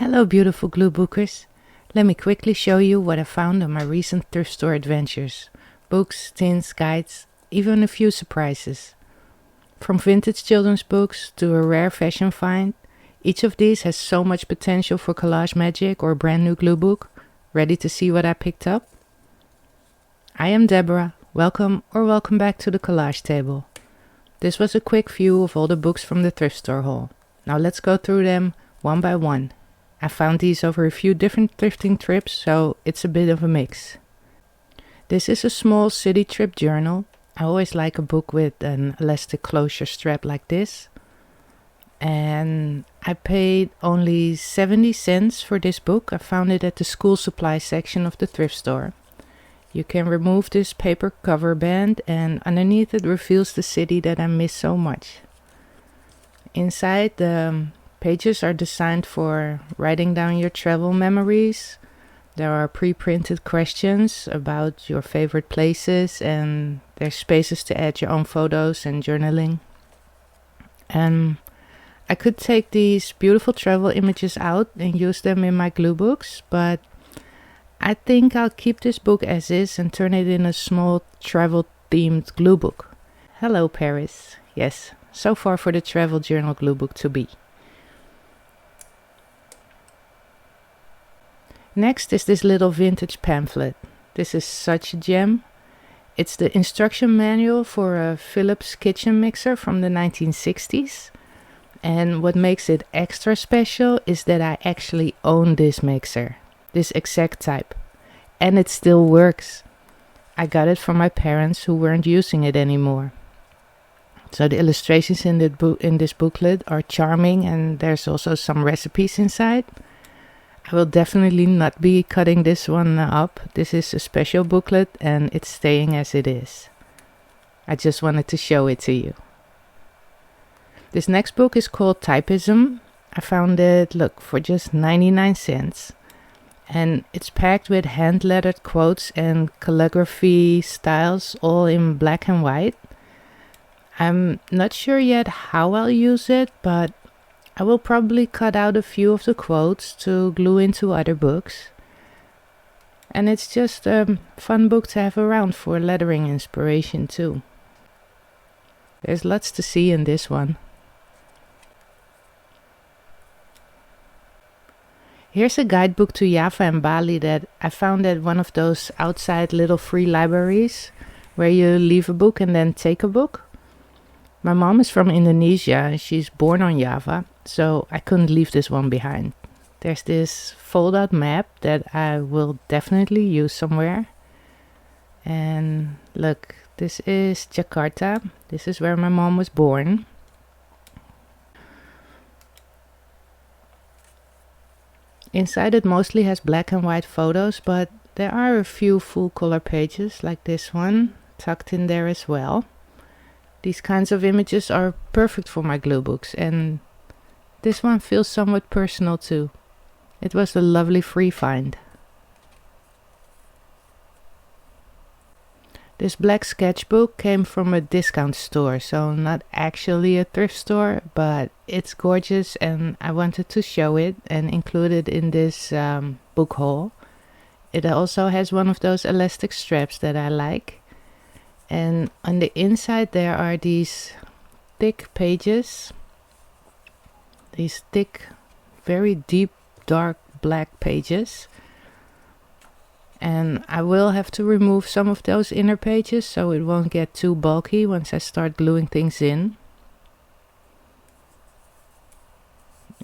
Hello beautiful Gluebookers. Let me quickly show you what I found on my recent thrift store adventures. Books, tins, guides, even a few surprises. From vintage children's books to a rare fashion find, each of these has so much potential for collage magic or a brand new glue book. Ready to see what I picked up? I am Deborah. Welcome back to the collage table. This was a quick view of all the books from the thrift store haul. Now let's go through them one by one. I found these over a few different thrifting trips, so it's a bit of a mix. This is a small city trip journal. I always like a book with an elastic closure strap like this. And I paid only 70 cents for this book. I found it at the school supply section of the thrift store. You can remove this paper cover band, and underneath it reveals the city that I miss so much. Inside, the pages are designed for writing down your travel memories. There are pre-printed questions about your favorite places, and there's spaces to add your own photos and journaling. And I could take these beautiful travel images out and use them in my glue books, but I think I'll keep this book as is and turn it in a small travel-themed glue book. Hello Paris. Yes, so far for the travel journal glue book to be. Next is this little vintage pamphlet. This is such a gem. It's the instruction manual for a Philips kitchen mixer from the 1960s. And what makes it extra special is that I actually own this mixer, this exact type. And it still works. I got it from my parents who weren't using it anymore. So the illustrations in this booklet are charming, and there's also some recipes inside. I will definitely not be cutting this one up. This is a special booklet and it's staying as it is. I just wanted to show it to you. This next book is called Typism. I found it, for just 99 cents. And it's packed with hand-lettered quotes and calligraphy styles, all in black and white. I'm not sure yet how I'll use it, but I will probably cut out a few of the quotes to glue into other books. And it's just a fun book to have around for lettering inspiration too. There's lots to see in this one. Here's a guidebook to Java and Bali that I found at one of those outside little free libraries where you leave a book and then take a book. My mom is from Indonesia and she's born on Java, so I couldn't leave this one behind. There's this fold-out map that I will definitely use somewhere. And look, this is Jakarta. This is where my mom was born. Inside it mostly has black and white photos, but there are a few full color pages like this one tucked in there as well. These kinds of images are perfect for my glue books, and this one feels somewhat personal too. It was a lovely free find. This Black Sketchbook came from a discount store, so not actually a thrift store, but it's gorgeous and I wanted to show it and include it in this book haul. It also has one of those elastic straps that I like. And on the inside there are these thick pages. These thick, very deep, dark black pages. And I will have to remove some of those inner pages so it won't get too bulky once I start gluing things in.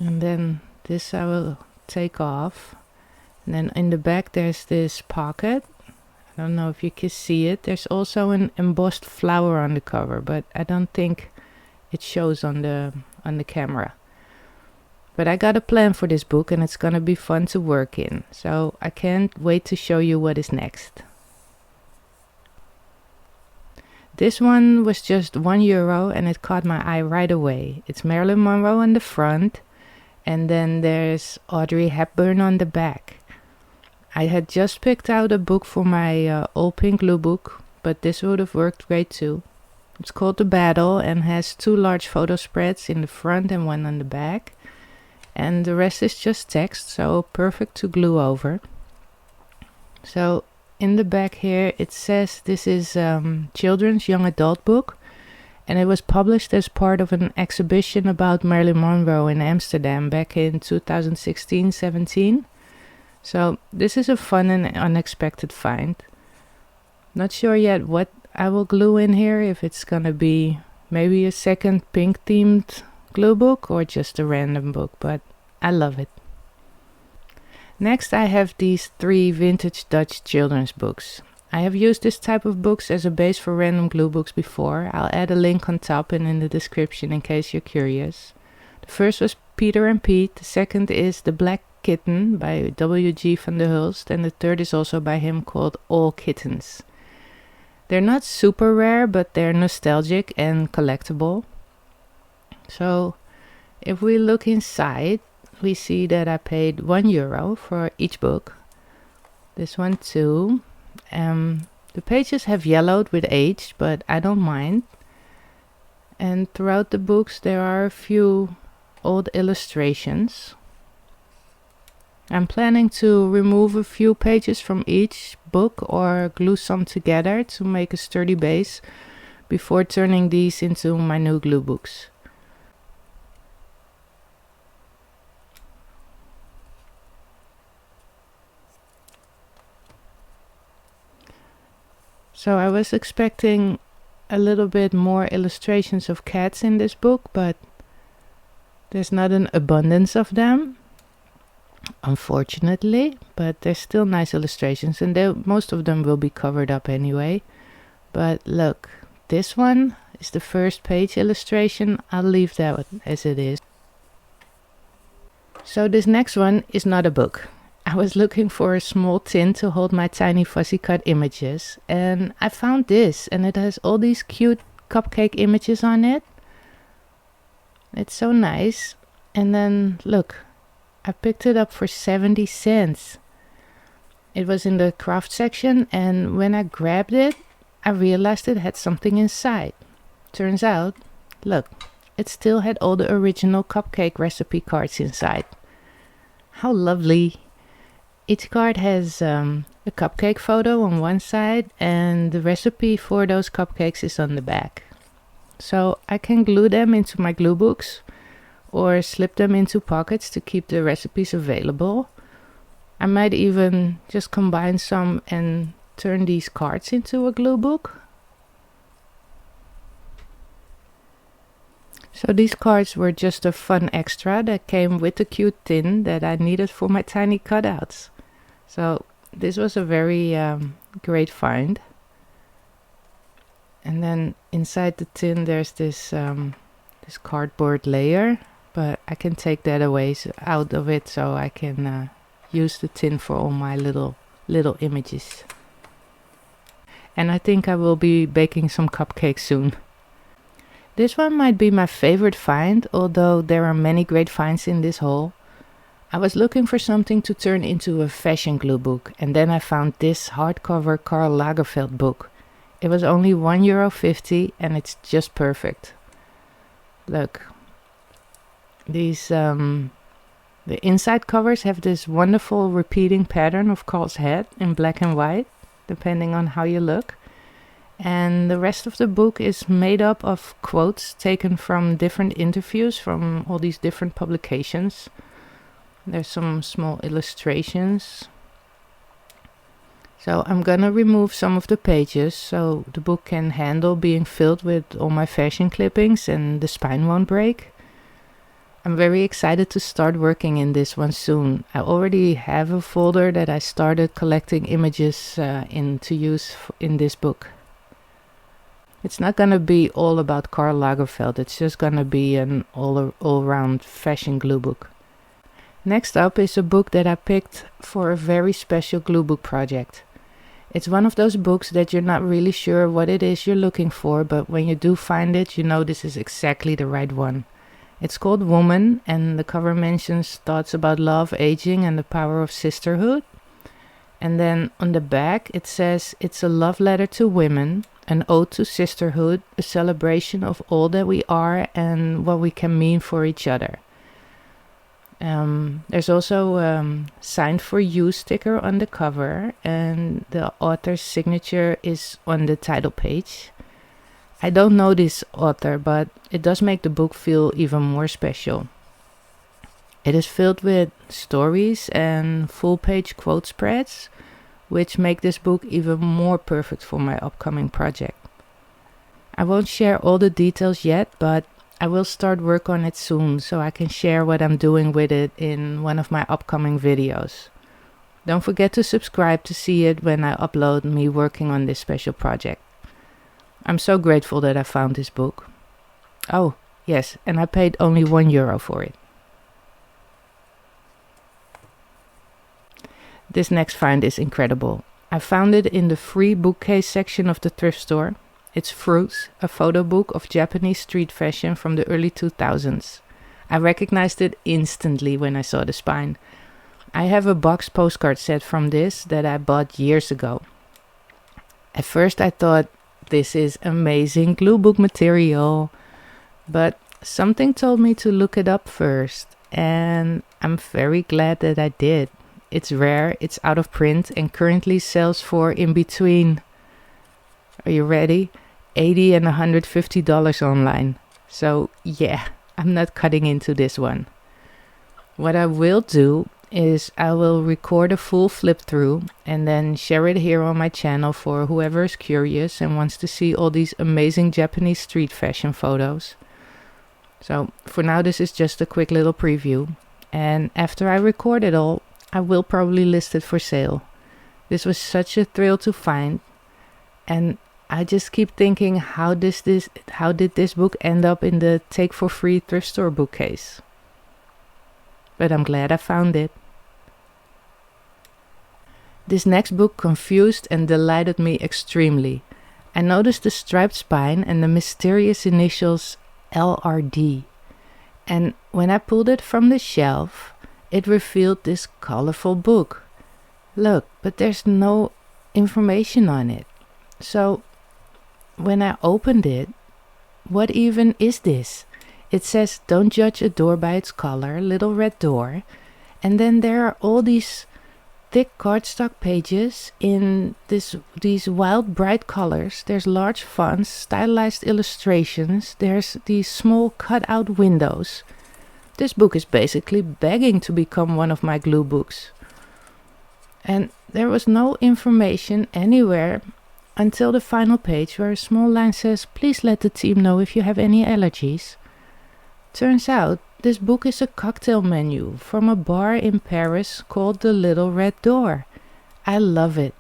And then this I will take off. And then in the back there's this pocket. I don't know if you can see it. There's also an embossed flower on the cover, but I don't think it shows on the camera. But I got a plan for this book and it's gonna be fun to work in. So I can't wait to show you what is next. This one was just €1 and it caught my eye right away. It's Marilyn Monroe on the front and then there's Audrey Hepburn on the back. I had just picked out a book for my all pink glue book, but this would have worked great too. It's called The Battle and has 2 large photo spreads in the front and one on the back. and the rest is just text, so perfect to glue over. So in the back here it says this is children's young adult book, and it was published as part of an exhibition about Marilyn Monroe in Amsterdam back in 2016-17. So this is a fun and unexpected find. Not sure yet what I will glue in here, if it's gonna be maybe a second pink themed glue book or just a random book, but I love it. Next I have these 3 vintage Dutch children's books. I have used this type of books as a base for random glue books before. I'll add a link on top and in the description in case you're curious. The first was Peter and Pete, the second is The Black Kitten by W.G. van der Hulst, and the third is also by him, called All Kittens. They're not super rare, but they're nostalgic and collectible. So if we look inside, we see that I paid €1 for each book. This one too. The pages have yellowed with age, but I don't mind. And throughout the books there are a few old illustrations. I'm planning to remove a few pages from each book or glue some together to make a sturdy base before turning these into my new glue books. So I was expecting a little bit more illustrations of cats in this book, but there's not an abundance of them, unfortunately, but there's still nice illustrations, and most of them will be covered up anyway. But look, this one is the first page illustration. I'll leave that as it is. So this next one is not a book. I was looking for a small tin to hold my tiny fussy cut images, and I found this, and it has all these cute cupcake images on it. It's so nice. And then look, I picked it up for 70 cents. It was in the craft section, and when I grabbed it, I realized it had something inside. Turns out, look, it still had all the original cupcake recipe cards inside. How lovely! Each card has a cupcake photo on one side, and the recipe for those cupcakes is on the back. So I can glue them into my glue books or slip them into pockets to keep the recipes available. I might even just combine some and turn these cards into a glue book. So these cards were just a fun extra that came with the cute tin that I needed for my tiny cutouts. So this was a very great find. And then inside the tin there's this cardboard layer, but I can take that away out of it so I can use the tin for all my little images. And I think I will be baking some cupcakes soon. This one might be my favorite find, although there are many great finds in this haul. I was looking for something to turn into a fashion glue book, and then I found this hardcover Karl Lagerfeld book. It was only €1.50 and it's just perfect. Look, these the inside covers have this wonderful repeating pattern of Karl's head in black and white, depending on how you look. And the rest of the book is made up of quotes taken from different interviews from all these different publications. There's some small illustrations. So I'm gonna remove some of the pages so the book can handle being filled with all my fashion clippings and the spine won't break. I'm very excited to start working in this one soon. I already have a folder that I started collecting images to use in this book. It's not gonna be all about Karl Lagerfeld, it's just gonna be an all-round fashion glue book. Next up is a book that I picked for a very special glue book project. It's one of those books that you're not really sure what it is you're looking for, but when you do find it, you know this is exactly the right one. It's called Woman, and the cover mentions thoughts about love, aging, and the power of sisterhood. And then on the back it says it's a love letter to women, an ode to sisterhood, a celebration of all that we are and what we can mean for each other. There's also signed for you sticker on the cover, and the author's signature is on the title page. I don't know this author, but it does make the book feel even more special. It is filled with stories and full-page quote spreads, which make this book even more perfect for my upcoming project. I won't share all the details yet, but I will start work on it soon so I can share what I'm doing with it in one of my upcoming videos. Don't forget to subscribe to see it when I upload me working on this special project. I'm so grateful that I found this book. Oh, yes, and I paid only €1 for it. This next find is incredible. I found it in the free bookcase section of the thrift store. It's Fruits, a photo book of Japanese street fashion from the early 2000s. I recognized it instantly when I saw the spine. I have a box postcard set from this that I bought years ago. At first I thought, this is amazing Gluebook material, but something told me to look it up first, and I'm very glad that I did. It's rare, it's out of print, and currently sells for in between, are you ready? $80 and $150 online. So yeah, I'm not cutting into this one. What I will do is I will record a full flip through and then share it here on my channel for whoever is curious and wants to see all these amazing Japanese street fashion photos. So for now, this is just a quick little preview, and after I record it all, I will probably list it for sale. This was such a thrill to find, and I just keep thinking, how did this book end up in the Take for Free thrift store bookcase? But I'm glad I found it. This next book confused and delighted me extremely. I noticed the striped spine and the mysterious initials LRD. And when I pulled it from the shelf, it revealed this colorful book. Look, but there's no information on it. So when I opened it, what even is this? It says, don't judge a door by its color, little red door. And then there are all these thick cardstock pages in these wild bright colors. There's large fonts, stylized illustrations. There's these small cut-out windows. This book is basically begging to become one of my glue books. And there was no information anywhere until the final page, where a small line says, please let the team know if you have any allergies. Turns out this book is a cocktail menu from a bar in Paris called the Little Red Door. I love it.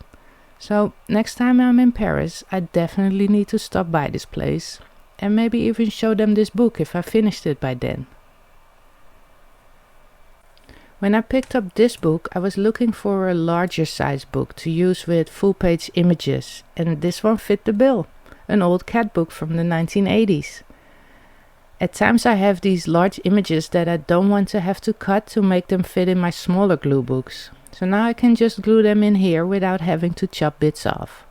So next time I'm in Paris, I definitely need to stop by this place and maybe even show them this book if I finished it by then. When I picked up this book, I was looking for a larger size book to use with full-page images, and this one fit the bill, an old cat book from the 1980s. At times I have these large images that I don't want to have to cut to make them fit in my smaller glue books, so now I can just glue them in here without having to chop bits off.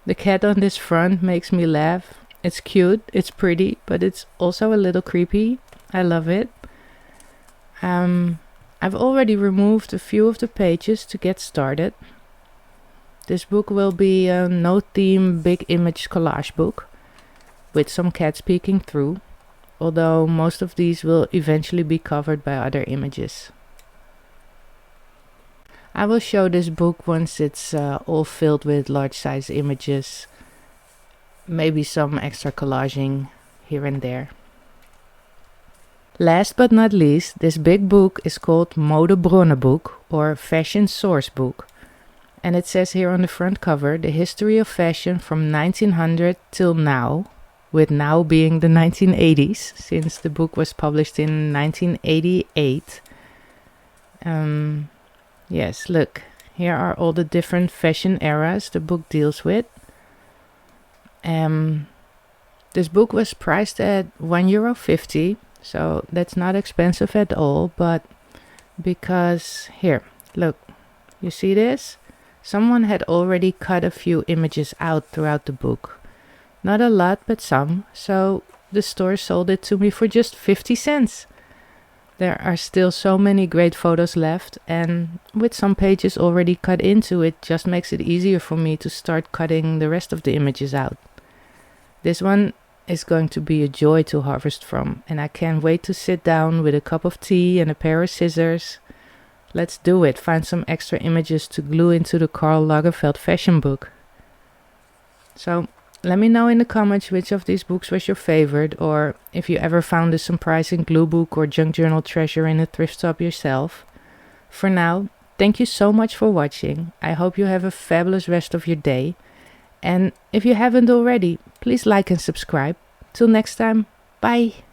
The cat on this front makes me laugh. It's cute, it's pretty, but it's also a little creepy. I love it. I've already removed a few of the pages to get started. This book will be a no-theme big image collage book with some cats peeking through, although most of these will eventually be covered by other images. I will show this book once it's all filled with large size images, maybe some extra collaging here and there. Last but not least, this big book is called Modebronenboek, or Fashion Sourcebook. And it says here on the front cover, the history of fashion from 1900 till now, with now being the 1980s, since the book was published in 1988. Yes, look, here are all the different fashion eras the book deals with. This book was priced at €1.50. So that's not expensive at all, but because, here, look, you see this? Someone had already cut a few images out throughout the book. Not a lot, but some, so the store sold it to me for just 50 cents. There are still so many great photos left, and with some pages already cut into it, just makes it easier for me to start cutting the rest of the images out. This one is going to be a joy to harvest from, and I can't wait to sit down with a cup of tea and a pair of scissors. Let's do it, find some extra images to glue into the Karl Lagerfeld fashion book. So, let me know in the comments which of these books was your favorite, or if you ever found a surprising glue book or junk journal treasure in a thrift shop yourself. For now, thank you so much for watching. I hope you have a fabulous rest of your day. And if you haven't already, please like and subscribe. Till next time, bye!